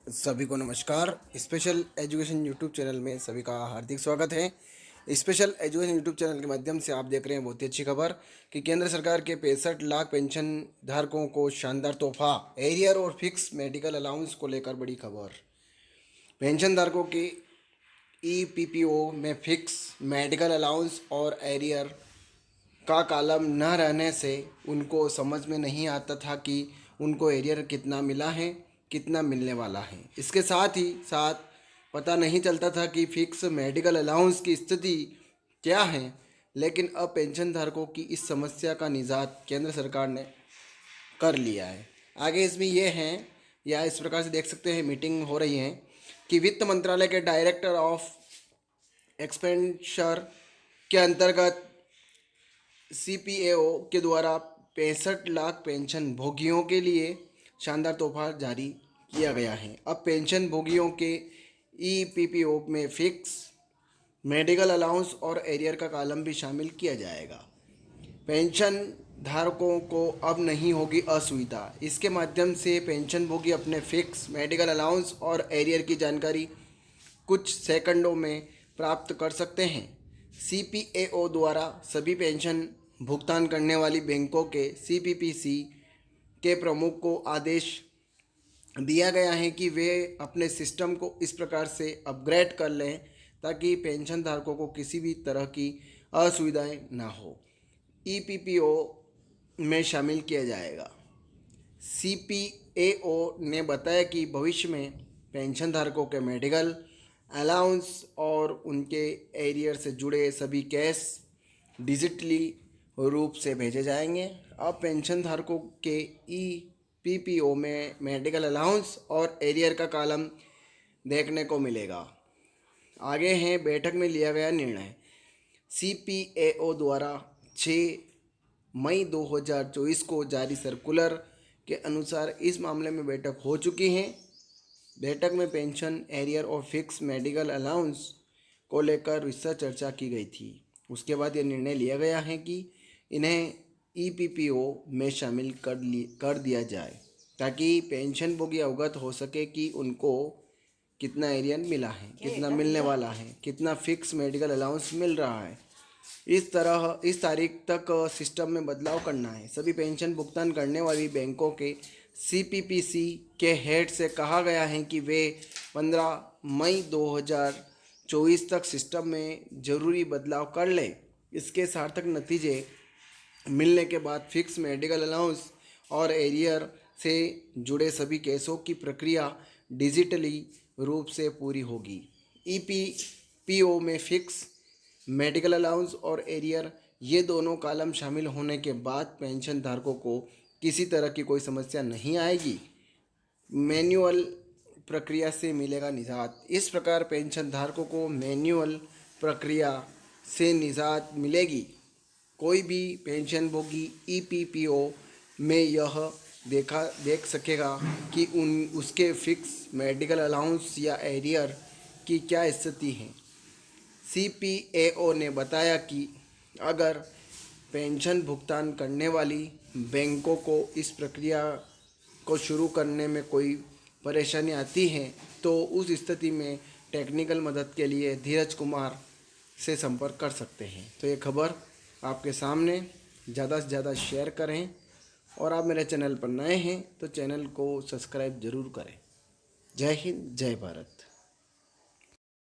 सभी को नमस्कार। स्पेशल एजुकेशन यूट्यूब चैनल में सभी का हार्दिक स्वागत है। स्पेशल एजुकेशन यूट्यूब चैनल के माध्यम से आप देख रहे हैं बहुत ही अच्छी खबर कि केंद्र सरकार के 65 लाख पेंशन धारकों को शानदार तोहफा, एरियर और फिक्स मेडिकल अलाउंस को लेकर बड़ी खबर। पेंशन धारकों के ईपीपीओ में फिक्स मेडिकल अलाउंस और एरियर का कॉलम न रहने से उनको समझ में नहीं आता था कि उनको एरियर कितना मिला है, कितना मिलने वाला है। इसके साथ ही साथ पता नहीं चलता था कि फिक्स मेडिकल अलाउंस की स्थिति क्या है। लेकिन अब पेंशन धारकों की इस समस्या का निजात केंद्र सरकार ने कर लिया है। आगे इसमें ये हैं, या इस प्रकार से देख सकते हैं, मीटिंग हो रही है कि वित्त मंत्रालय के डायरेक्टर ऑफ एक्सपेंडिचर के अंतर्गत सीपीएओ के द्वारा 65 लाख पेंशन भोगियों के लिए शानदार तोहफा जारी किया गया है। अब पेंशन भोगियों के ईपीपीओ में फिक्स मेडिकल अलाउंस और एरियर का कॉलम भी शामिल किया जाएगा। पेंशन धारकों को अब नहीं होगी असुविधा। इसके माध्यम से पेंशन भोगी अपने फिक्स मेडिकल अलाउंस और एरियर की जानकारी कुछ सेकंडों में प्राप्त कर सकते हैं। सीपीएओ द्वारा सभी पेंशन भुगतान करने वाली बैंकों के सीपीपीसी के प्रमुख को आदेश दिया गया है कि वे अपने सिस्टम को इस प्रकार से अपग्रेड कर लें ताकि पेंशन धारकों को किसी भी तरह की असुविधाएं ना हो। ईपीपीओ में शामिल किया जाएगा। सीपीएओ ने बताया कि भविष्य में पेंशन धारकों के मेडिकल अलाउंस और उनके एरियर से जुड़े सभी कैश डिजिटली रूप से भेजे जाएंगे। अब पेंशन धारकों के ईपीपीओ में मेडिकल अलाउंस और एरियर का कॉलम देखने को मिलेगा। आगे हैं, बैठक में लिया गया निर्णय। सीपीएओ द्वारा 6 मई 2024 को जारी सर्कुलर के अनुसार इस मामले में बैठक हो चुकी है। बैठक में पेंशन, एरियर और फिक्स मेडिकल अलाउंस को लेकर विस्तृत चर्चा की गई थी। उसके बाद यह निर्णय लिया गया है कि इन्हें ईपीपीओ में शामिल कर दिया जाए ताकि पेंशन भोगी अवगत हो सके कि उनको कितना एरियर मिला है, कितना मिलने वाला है, कितना फिक्स मेडिकल अलाउंस मिल रहा है। इस तारीख तक सिस्टम में बदलाव करना है। सभी पेंशन भुगतान करने वाली बैंकों के सीपीपीसी के हेड से कहा गया है कि वे 15 मई 2024 तक सिस्टम में जरूरी बदलाव कर लें। इसके सार्थक नतीजे मिलने के बाद फिक्स मेडिकल अलाउंस और एरियर से जुड़े सभी केसों की प्रक्रिया डिजिटली रूप से पूरी होगी। ईपीपीओ में फिक्स मेडिकल अलाउंस और एरियर, ये दोनों कॉलम शामिल होने के बाद पेंशन धारकों को किसी तरह की कोई समस्या नहीं आएगी। मैन्युअल प्रक्रिया से मिलेगा निजात। इस प्रकार पेंशन धारकों को मैन्युअल प्रक्रिया से निजात मिलेगी। कोई भी पेंशन भोगी ईपीपीओ में यह देख सकेगा कि उसके फिक्स मेडिकल अलाउंस या एरियर की क्या स्थिति है। सीपीएओ ने बताया कि अगर पेंशन भुगतान करने वाली बैंकों को इस प्रक्रिया को शुरू करने में कोई परेशानी आती है तो उस स्थिति में टेक्निकल मदद के लिए धीरज कुमार से संपर्क कर सकते हैं। तो ये खबर आपके सामने, ज़्यादा से ज़्यादा शेयर करें और आप मेरे चैनल पर नए हैं तो चैनल को सब्सक्राइब ज़रूर करें। जय हिंद, जय भारत।